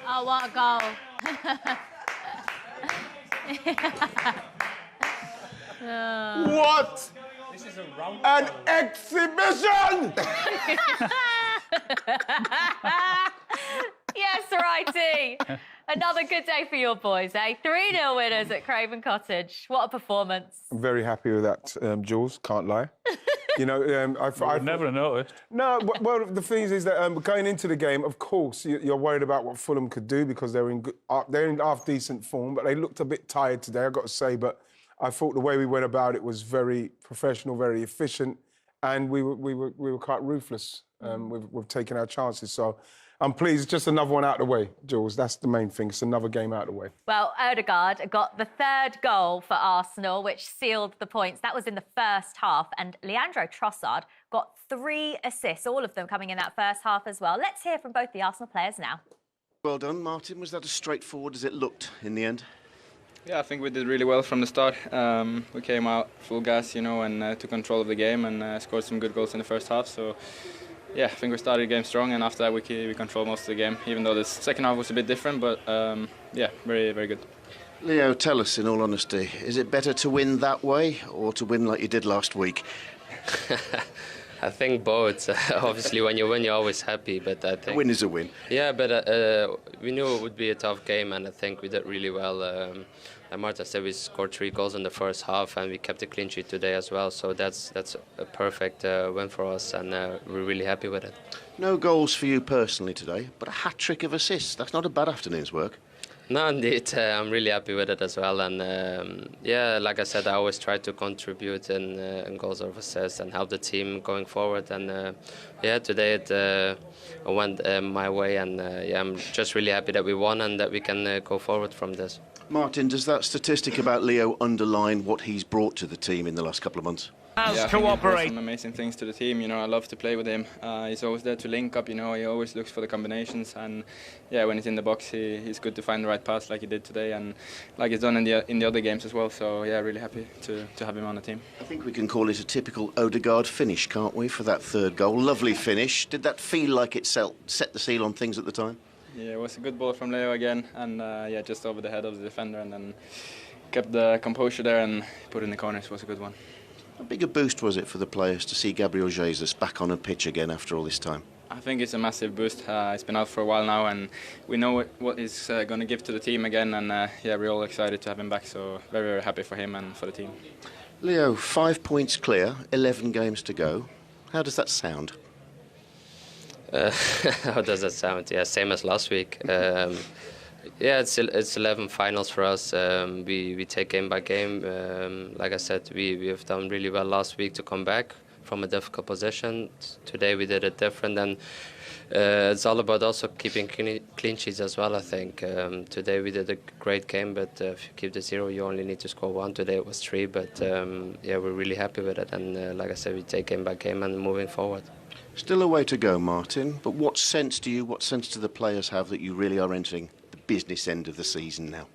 Oh, what a goal. What an exhibition! Yes, righty. Another good day for your boys, eh? 3-0 winners at Craven Cottage. What a performance. I'm very happy with that, Jules, can't lie. You know, I've never noticed. No, well, the thing is that going into the game, of course, you're worried about what Fulham could do because they're in half-decent form, but they looked a bit tired today, I've got to say. But I thought the way we went about it was very professional, very efficient, and we were quite ruthless. We've taken our chances, so I'm pleased. It's just another one out of the way, Jules. That's the main thing. It's another game out of the way. Well, Odegaard got the third goal for Arsenal, which sealed the points. That was in the first half. And Leandro Trossard got 3 assists, all of them coming in that first half as well. Let's hear from both the Arsenal players now. Well done, Martin. Was that as straightforward as it looked in the end? Yeah, I think we did really well from the start. We came out full gas, you know, and took control of the game and scored some good goals in the first half. So, yeah, I think we started the game strong, and after that we controlled most of the game, even though the second half was a bit different, but yeah, very, very good. Leo, tell us, in all honesty, is it better to win that way or to win like you did last week? I think both. Obviously, when you win, you're always happy, but I think... A win is a win. Yeah, but we knew it would be a tough game, and I think we did really well. Like Marta said, we scored 3 goals in the first half, and we kept a clean sheet today as well, so that's a perfect win for us, and we're really happy with it. No goals for you personally today, but a hat-trick of assists. That's not a bad afternoon's work. No, indeed, I'm really happy with it as well, and yeah, like I said, I always try to contribute in goals or assists and help the team going forward, and yeah, today it went my way, and yeah, I'm just really happy that we won and that we can go forward from this. Martin, does that statistic about Leo underline what he's brought to the team in the last couple of months? Yeah, he brought some amazing things to the team. You know, I love to play with him. He's always there to link up. You know, he always looks for the combinations, and yeah, when he's in the box, he's good to find the right pass like he did today, and like he's done in the other games as well. So yeah, really happy to have him on the team. I think we can call it a typical Odegaard finish, can't we, for that third goal? Lovely finish. Did that feel like it set the seal on things at the time? Yeah, it was a good ball from Leo again, and yeah, just over the head of the defender, and then kept the composure there and put it in the corners. It was a good one. How big a boost was it for the players to see Gabriel Jesus back on a pitch again after all this time? I think it's a massive boost. He's been out for a while now, and we know what he's going to give to the team again, and yeah, we're all excited to have him back, so very, very happy for him and for the team. Leo, 5 points clear, 11 games to go. How does that sound? How does that sound? Yeah, same as last week. Yeah, it's 11 finals for us. We take game by game. Like I said, we have done really well last week to come back from a difficult position. Today we did it different, and it's all about also keeping clean sheets as well, I think. Today we did a great game, but if you keep the 0, you only need to score 1. Today it was 3, but yeah, we're really happy with it. And like I said, we take game by game and moving forward. Still a way to go, Martin, but what sense do the players have that you really are entering the business end of the season now?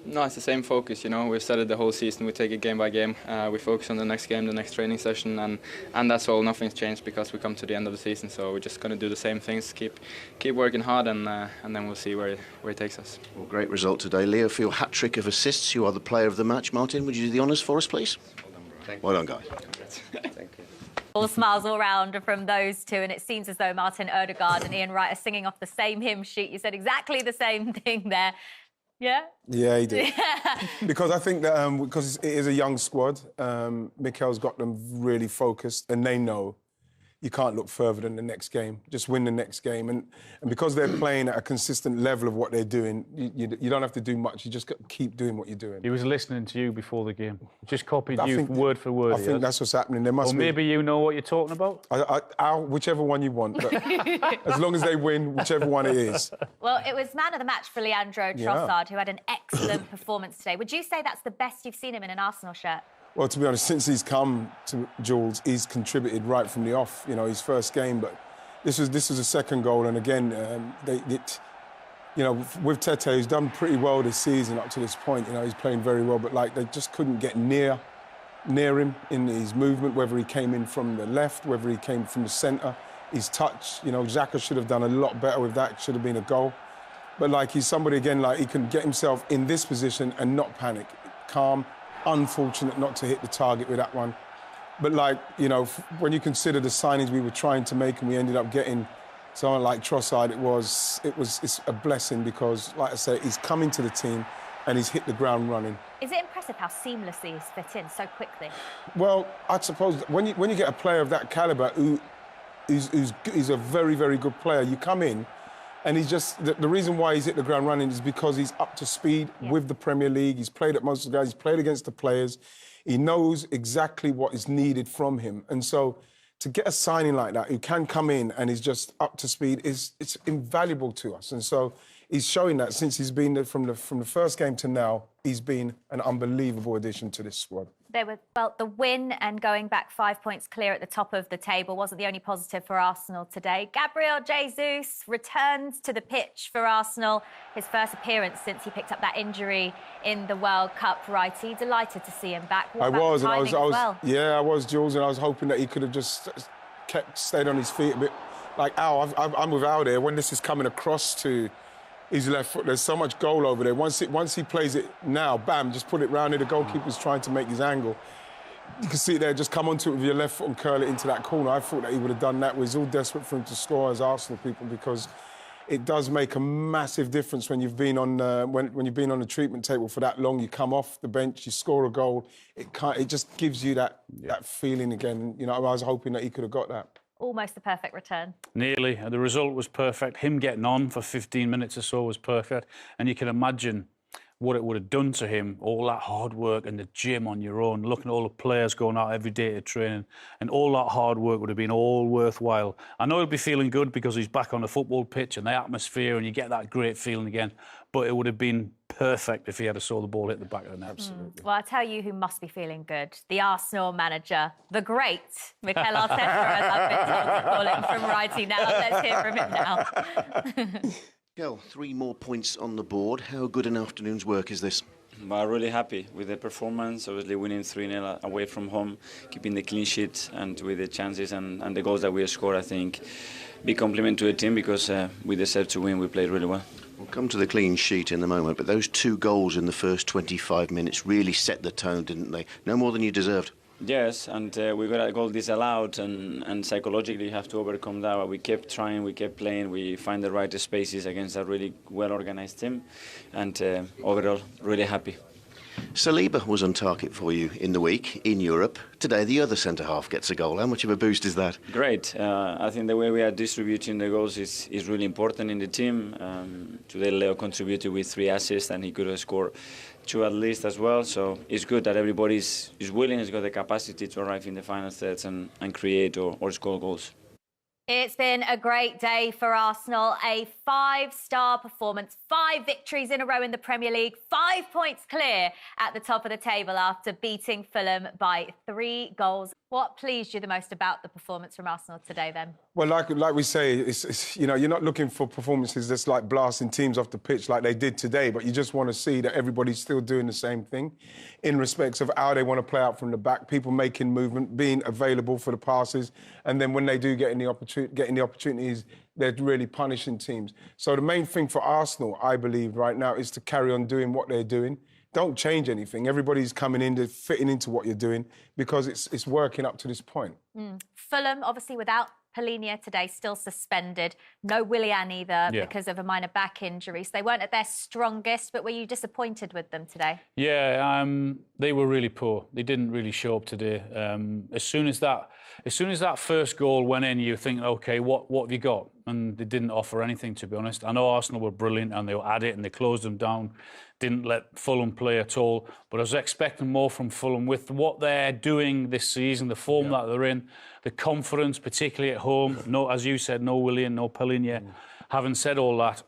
No, it's the same focus, you know. We've started the whole season, we take it game by game. We focus on the next game, the next training session, and that's all. Nothing's changed because we come to the end of the season, so we're just going to do the same things, keep working hard, and then we'll see where it takes us. Well, great result today. Leo, for your hat-trick of assists, you are the player of the match. Martin, would you do the honours for us, please? Well done, guys. Thank you. All smiles all round from those two, and it seems as though Martin Odegaard and Ian Wright are singing off the same hymn sheet. You said exactly the same thing there. Yeah? Yeah, he did. Because I think that because it is a young squad, Mikel's got them really focused, and they know you can't look further than the next game. Just win the next game. And because they're playing at a consistent level of what they're doing, you don't have to do much. You just got to keep doing what you're doing. He was listening to you before the game. Just copied you word for word. I think that's what's happening. There must or maybe you know what you're talking about. Whichever one you want. But as long as they win, whichever one it is. Well, it was man of the match for Leandro Trossard, who had an excellent performance today. Would you say that's the best you've seen him in an Arsenal shirt? Well, to be honest, since he's come to Jules, he's contributed right from the off. You know, his first game, but this was a second goal, and again, you know, with Tete, he's done pretty well this season up to this point. You know, he's playing very well, but like they just couldn't get near him in his movement, whether he came in from the left, whether he came from the centre. his touch. You know, Xhaka should have done a lot better with that. Should have been a goal. But like he's somebody again, like he can get himself in this position and not panic, calm. Unfortunate not to hit the target with that one. But like, you know, when you consider the signings we were trying to make and we ended up getting someone like Trossard, it's a blessing because, like I say, he's come into the team and he's hit the ground running. Is it impressive how seamlessly he's fit in so quickly? Well, I suppose when you get a player of that calibre who's a very, very good player, you come in and he's just, the reason why he's hit the ground running is because he's up to speed with the Premier League. He's played at most of the guys, he's played against the players. He knows exactly what is needed from him. And so to get a signing like that who can come in and is just up to speed, it's invaluable to us. And so he's showing that since he's been there from the first game to now, he's been an unbelievable addition to this squad. The win and going back 5 points clear at the top of the table wasn't the only positive for Arsenal today. Gabriel Jesus returns to the pitch for Arsenal. His first appearance since he picked up that injury in the World Cup. Righty, delighted to see him back. I was, Jules, and I was hoping that he could have just stayed on his feet a bit. Like Al, I'm with Al there. When this is coming across to his left foot, there's so much goal over there. Once he plays it now, bam, just put it round here. The goalkeeper's trying to make his angle. You can see it there, just come onto it with your left foot and curl it into that corner. I thought that he would have done that. We're all desperate for him to score as Arsenal people because it does make a massive difference when you've been on when you've been on the treatment table for that long. You come off the bench, you score a goal. It just gives you that feeling again. You know, I was hoping that he could have got that. Almost the perfect return. Nearly. The result was perfect. Him getting on for 15 minutes or so was perfect. And you can imagine what it would have done to him, all that hard work in the gym on your own, looking at all the players going out every day to training, and all that hard work would have been all worthwhile. I know he'll be feeling good because he's back on the football pitch and the atmosphere, and you get that great feeling again. But it would have been perfect if he had saw the ball hit the back of the net. Absolutely. Well, I'll tell you who must be feeling good. The Arsenal manager, the great Mikel Arteta, as I've been told to call him from Righty now. Let's hear from him now. Kel, 3 more points on the board. How good an afternoon's work is this? I'm really happy with the performance, obviously winning 3-0 away from home, keeping the clean sheet, and with the chances and the goals that we scored, I think, big compliment to the team because we deserve to win. We played really well. We'll come to the clean sheet in a moment, but those 2 goals in the first 25 minutes really set the tone, didn't they? No more than you deserved. Yes, and we got a goal disallowed, and psychologically you have to overcome that. We kept trying, we kept playing, we find the right spaces against a really well-organised team, and overall, really happy. Saliba was on target for you in the week in Europe. Today, the other centre-half gets a goal. How much of a boost is that? Great. I think the way we are distributing the goals is really important in the team. Today, Leo contributed with 3 assists, and he could have scored 2 at least as well. So it's good that everybody is willing, has got the capacity to arrive in the final thirds and create or score goals. It's been a great day for Arsenal, a 5-star performance, 5 victories in a row in the Premier League, 5 points clear at the top of the table after beating Fulham by 3 goals. What pleased you the most about the performance from Arsenal today, then? Well, like we say, it's you know, you're not looking for performances that's like blasting teams off the pitch like they did today, but you just want to see that everybody's still doing the same thing in respects of how they want to play out from the back, people making movement, being available for the passes, and then when they do getting the opportunities, they're really punishing teams. So the main thing for Arsenal, I believe, right now is to carry on doing what they're doing. Don't change anything. Everybody's coming in, they're fitting into what you're doing because it's working up to this point. Fulham, obviously, without Polinia today, still suspended. No Willian either because of a minor back injury. So they weren't at their strongest, but were you disappointed with them today? Yeah, they were really poor. They didn't really show up today. As soon as that first goal went in, you think, OK, what have you got? And they didn't offer anything, to be honest. I know Arsenal were brilliant and they were at it and they closed them down, didn't let Fulham play at all. But I was expecting more from Fulham with what they're doing this season, the form that they're in, the confidence, particularly at home. No, as you said, no Willian, no Polinia. Having said all that,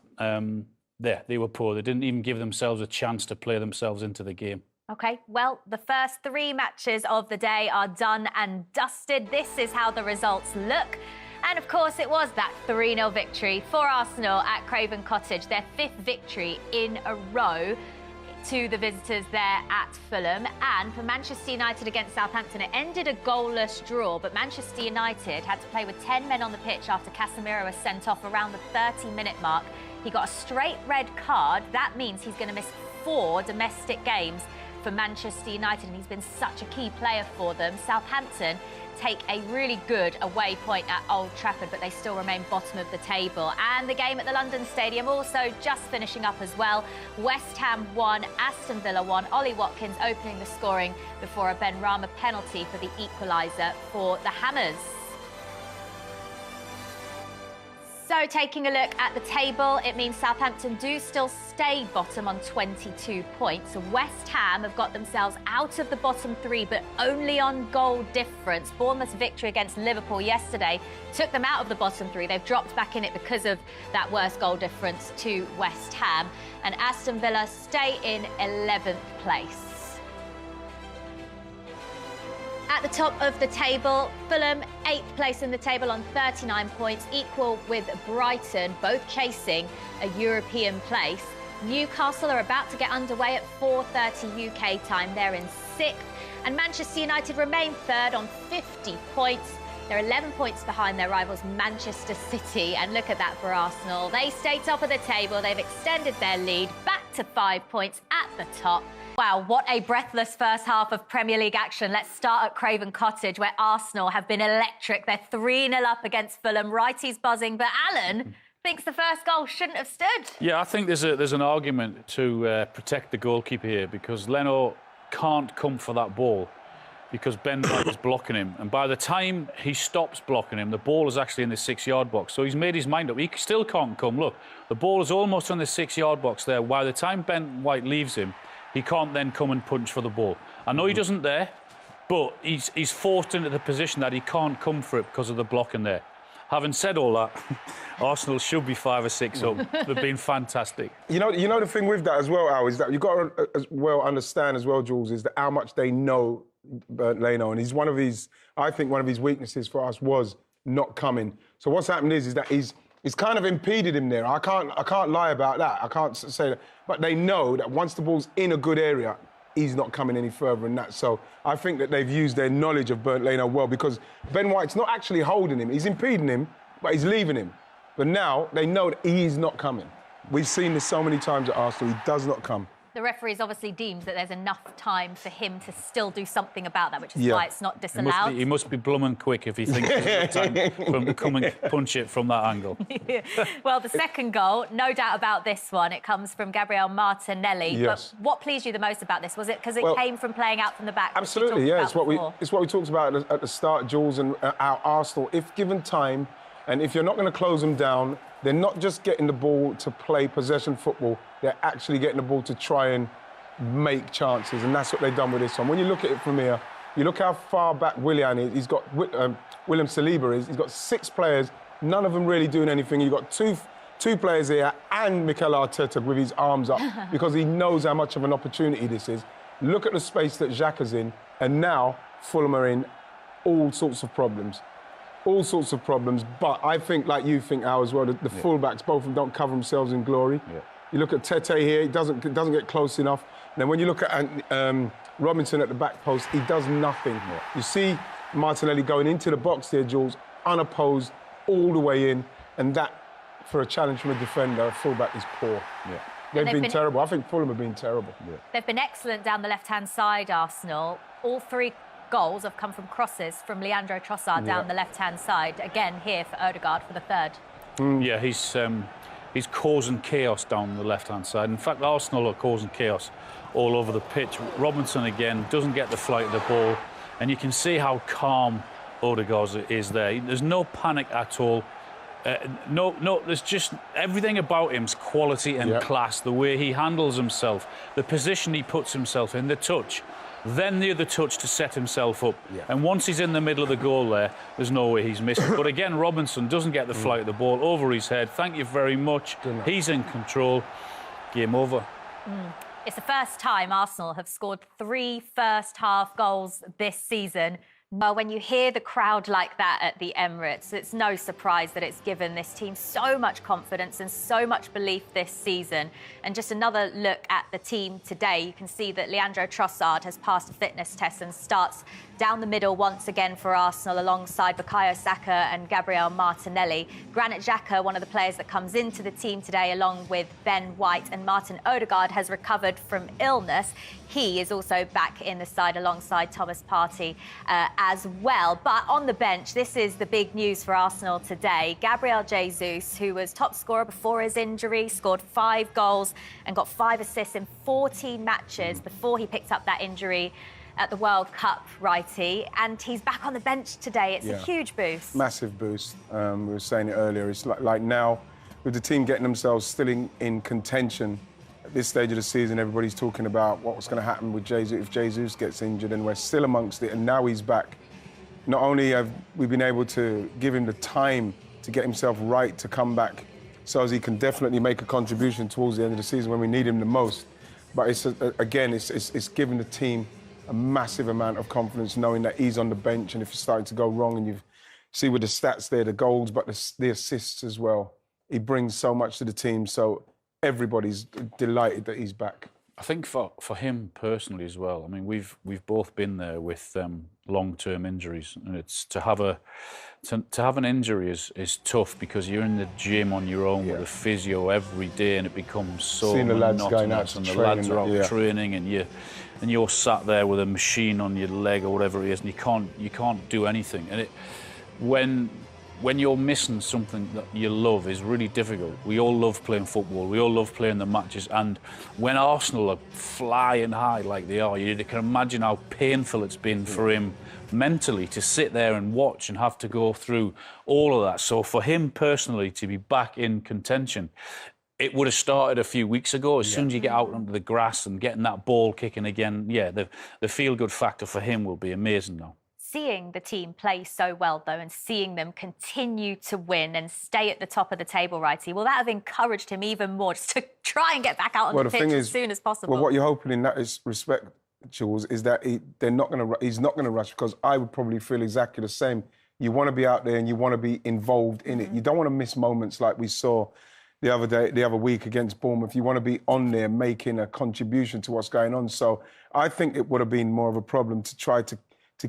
they were poor. They didn't even give themselves a chance to play themselves into the game. OK, well, the first 3 matches of the day are done and dusted. This is how the results look. And, of course, it was that 3-0 victory for Arsenal at Craven Cottage, their 5th victory in a row. to the visitors there at Fulham. And for Manchester United against Southampton, it ended a goalless draw, but Manchester United had to play with 10 men on the pitch after Casemiro was sent off around the 30-minute mark. He got a straight red card. That means he's going to miss 4 domestic games for Manchester United, and he's been such a key player for them. Southampton take a really good away point at Old Trafford, but they still remain bottom of the table. And the game at the London Stadium also just finishing up as well. West Ham won, Aston Villa won. Ollie Watkins opening the scoring before a Ben Rama penalty for the equaliser for the Hammers. So taking a look at the table, it means Southampton do still stay bottom on 22 points. West Ham have got themselves out of the bottom 3, but only on goal difference. Bournemouth's victory against Liverpool yesterday took them out of the bottom 3. They've dropped back in it because of that worse goal difference to West Ham. And Aston Villa stay in 11th place. At the top of the table, Fulham, 8th place in the table on 39 points, equal with Brighton, both chasing a European place. Newcastle are about to get underway at 4:30 UK time. They're in 6th. And Manchester United remain 3rd on 50 points. They're 11 points behind their rivals Manchester City. And look at that for Arsenal. They stay top of the table. They've extended their lead back to 5 points at the top. Wow, what a breathless first half of Premier League action. Let's start at Craven Cottage, where Arsenal have been electric. They're 3-0 up against Fulham. Righty's buzzing, but Alan thinks the first goal shouldn't have stood. Yeah, I think there's an argument to protect the goalkeeper here, because Leno can't come for that ball because Ben White is blocking him. And by the time he stops blocking him, the ball is actually in the 6-yard box. So he's made his mind up. He still can't come. Look, the ball is almost on the 6-yard box there. By the time Ben White leaves him, he can't then come and punch for the ball. I know he doesn't there, but he's forced into the position that he can't come for it because of the blocking there. Having said all that, Arsenal should be 5 or 6 up. They've been fantastic. You know the thing with that as well, Al, is that you've got to as well understand as well, Jules, is that how much they know Bernd Leno, and he's I think one of his weaknesses for us was not coming. So what's happened is that he's kind of impeded him there. I can't lie about that. I can't say that. But they know that once the ball's in a good area, he's not coming any further than that. So I think that they've used their knowledge of Bernd Leno well, because Ben White's not actually holding him. He's impeding him, but he's leaving him. But now they know that he's not coming. We've seen this so many times at Arsenal. He does not come. The referees obviously deemed that there's enough time for him to still do something about that, which is why it's not disallowed. He must be blooming quick if he thinks there's enough time for him to come and punch it from that angle. Well, the second goal, no doubt about this one. It comes from Gabriel Martinelli. Yes. But what pleased you the most about this? Was it because it came from playing out from the back? Absolutely, yeah. It's what we talked about at the start, Jules, and our Arsenal. If given time, and if you're not going to close them down, they're not just getting the ball to play possession football. They're actually getting the ball to try and make chances, and that's what they've done with this one. When you look at it from here, you look how far back Willian is. He's got William Saliba is. He's got 6 players, none of them really doing anything. You've got two players here, and Mikel Arteta with his arms up because he knows how much of an opportunity this is. Look at the space that Xhaka's in, and now Fulham are in all sorts of problems. All sorts of problems, but I think, like you think, Al, as well, the fullbacks, both of them don't cover themselves in glory. Yeah. You look at Tete here, he doesn't get close enough. And then when you look at Robinson at the back post, he does nothing. Yeah. You see Martinelli going into the box there, Jules, unopposed, all the way in, and that, for a challenge from a defender, a fullback is poor. Yeah. They've been terrible. I think Fulham have been terrible. Yeah. They've been excellent down the left-hand side, Arsenal. All 3 goals have come from crosses from Leandro Trossard down the left-hand side. Again, here for Odegaard for the 3rd. Yeah, he's causing chaos down the left-hand side. In fact, Arsenal are causing chaos all over the pitch. Robinson, again, doesn't get the flight of the ball, and you can see how calm Odegaard is there. There's no panic at all. There's just everything about him's quality and class, the way he handles himself, the position he puts himself in, the touch. Then the other touch to set himself up. Yeah. And once he's in the middle of the goal there's no way he's missing. But again, Robinson doesn't get the flight of the ball over his head. Thank you very much. He's in control. Game over. It's the first time Arsenal have scored 3 first-half goals this season. Well, when you hear the crowd like that at the Emirates, it's no surprise that it's given this team so much confidence and so much belief this season. And just another look at the team today, you can see that Leandro Trossard has passed a fitness test and starts down the middle once again for Arsenal alongside Bukayo Saka and Gabriel Martinelli. Granit Xhaka, one of the players that comes into the team today, along with Ben White and Martin Odegaard, has recovered from illness. He is also back in the side alongside Thomas Partey as well. But on the bench, this is the big news for Arsenal today. Gabriel Jesus, who was top scorer before his injury, scored 5 goals and got 5 assists in 14 matches before he picked up that injury at the World Cup, righty, and he's back on the bench today. It's a huge boost. Massive boost. We were saying it earlier. It's like now, with the team getting themselves still in contention, at this stage of the season, everybody's talking about what's going to happen with Jesus if Jesus gets injured, and we're still amongst it, and now he's back. Not only have we been able to give him the time to get himself right to come back so as he can definitely make a contribution towards the end of the season when we need him the most, but it's giving the team a massive amount of confidence knowing that he's on the bench, and if it's starting to go wrong, and you see with the stats there, the goals, but the assists as well, he brings so much to the team, so everybody's delighted that he's back. I think for him personally as well, I mean, we've both been there with long-term injuries, and it's to have an injury is tough because you're in the gym on your own with a physio every day, and it becomes so monotonous, and the lads are out training, and you're sat there with a machine on your leg or whatever it is, and you can't do anything. And when you're missing something that you love is really difficult. We all love playing football. We all love playing the matches. And when Arsenal are flying high like they are, you can imagine how painful it's been for him mentally to sit there and watch and have to go through all of that. So for him personally to be back in contention, it would have started a few weeks ago. As soon as you get out onto the grass and getting that ball kicking again, the feel-good factor for him will be amazing now. Seeing the team play so well, though, and seeing them continue to win and stay at the top of the table, righty, will that have encouraged him even more just to try and get back out on the pitch as soon as possible? Well, what you're hoping in that respect, Jules, is that he's not going to rush, because I would probably feel exactly the same. You want to be out there and you want to be involved in it. You don't want to miss moments like we saw the other week against Bournemouth. You want to be on there making a contribution to what's going on. So I think it would have been more of a problem to try to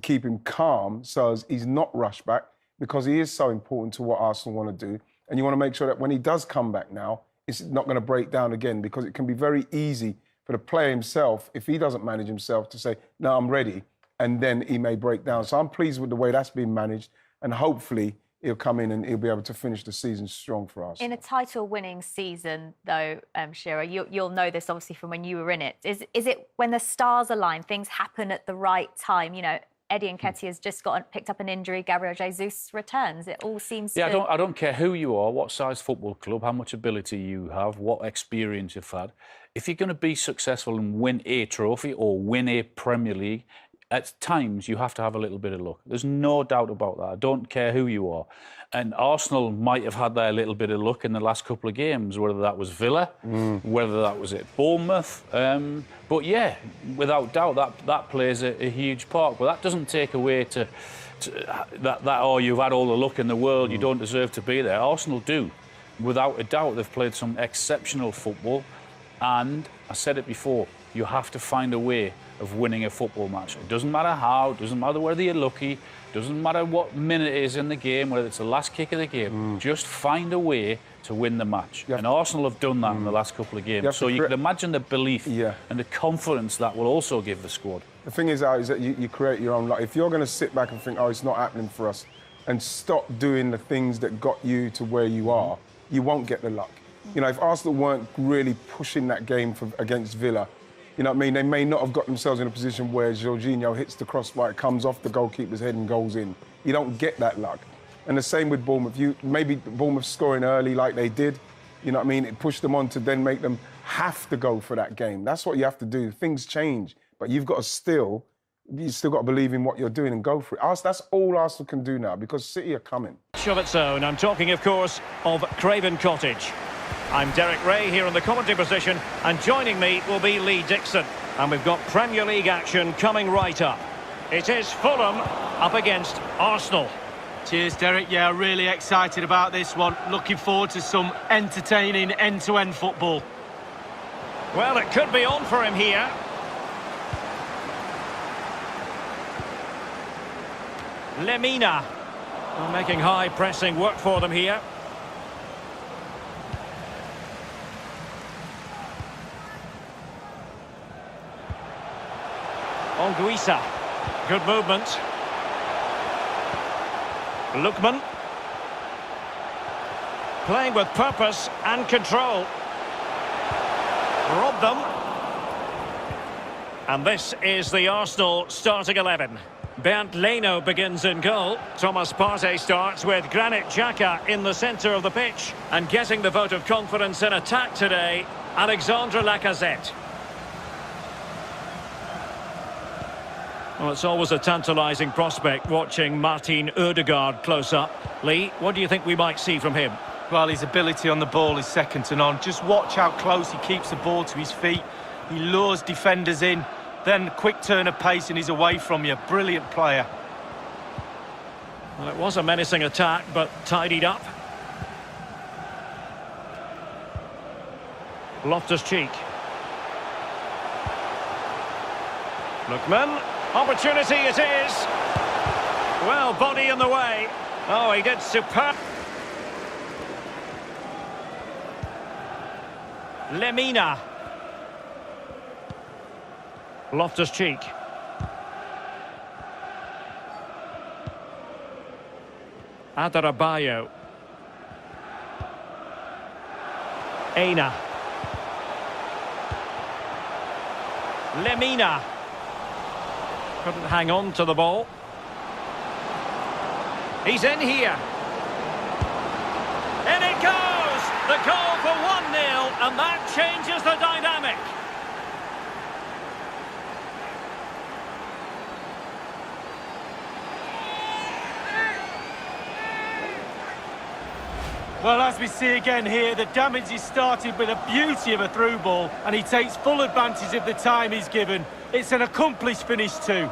keep him calm so as he's not rushed back, because he is so important to what Arsenal want to do. And you want to make sure that when he does come back now, it's not going to break down again, because it can be very easy for the player himself, if he doesn't manage himself, to say, no, I'm ready, and then he may break down. So I'm pleased with the way that's been managed, and hopefully he'll come in and he'll be able to finish the season strong for us. In a title-winning season, though, Shearer, you'll know this obviously from when you were in it. Is it when the stars align, things happen at the right time? You know, Eddie Nketiah's just picked up an injury. Gabriel Jesus returns. It all seems to... Yeah, I don't care who you are, what size football club, how much ability you have, what experience you've had. If you're going to be successful and win a trophy or win a Premier League, at times you have to have a little bit of luck. There's no doubt about that. I don't care who you are. And Arsenal might have had their little bit of luck in the last couple of games, whether that was Villa, whether that was at Bournemouth. But yeah, without doubt, that plays a huge part. But that doesn't take away that you've had all the luck in the world, you don't deserve to be there. Arsenal do. Without a doubt, they've played some exceptional football. And I said it before, you have to find a way of winning a football match. It doesn't matter how, it doesn't matter whether you're lucky, doesn't matter what minute it is in the game, whether it's the last kick of the game, just find a way to win the match. And Arsenal have done that in the last couple of games. So you can imagine the belief and the confidence that will also give the squad. The thing is that you create your own luck. If you're going to sit back and think, oh, it's not happening for us, and stop doing the things that got you to where you are, you won't get the luck. You know, if Arsenal weren't really pushing that game against Villa, you know what I mean? They may not have got themselves in a position where Jorginho hits the crossbar, it comes off the goalkeeper's head and goes in. You don't get that luck. And the same with Bournemouth. Maybe Bournemouth scoring early like they did, you know what I mean? It pushed them on to then make them have to go for that game. That's what you have to do. Things change, but you've got to you still got to believe in what you're doing and go for it. That's all Arsenal can do now, because City are coming. Of its own. I'm talking, of course, of Craven Cottage. I'm Derek Ray here in the commentary position, and joining me will be Lee Dixon. And we've got Premier League action coming right up. It is Fulham up against Arsenal. Cheers, Derek. Yeah, really excited about this one. Looking forward to some entertaining end-to-end football. Well, it could be on for him here. Lemina. Well, making high pressing work for them here. Onguisa. Good movement. Lookman. Playing with purpose and control. Robbed them. And this is the Arsenal starting 11. Bernd Leno begins in goal. Thomas Partey starts with Granit Xhaka in the centre of the pitch. And getting the vote of confidence in attack today, Alexandre Lacazette. Well, it's always a tantalising prospect watching Martin Ødegaard close up. Lee, what do you think we might see from him? Well, his ability on the ball is second to none. Just watch how close he keeps the ball to his feet. He lures defenders in. Then quick turn of pace and he's away from you. Brilliant player. Well, it was a menacing attack, but tidied up. Loftus-Cheek. Lookman. Opportunity it is. Well, body in the way. Oh, he did superb. Lemina. Loftus-Cheek. Adarabioyo. Aina. Lemina. Couldn't hang on to the ball. He's in here. In it goes! The goal for 1-0, and that changes the dynamic. Well, as we see again here, the damage is started with a beauty of a through ball, and he takes full advantage of the time he's given. It's an accomplished finish too.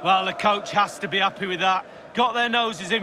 Well, the coach has to be happy with that. Got their noses in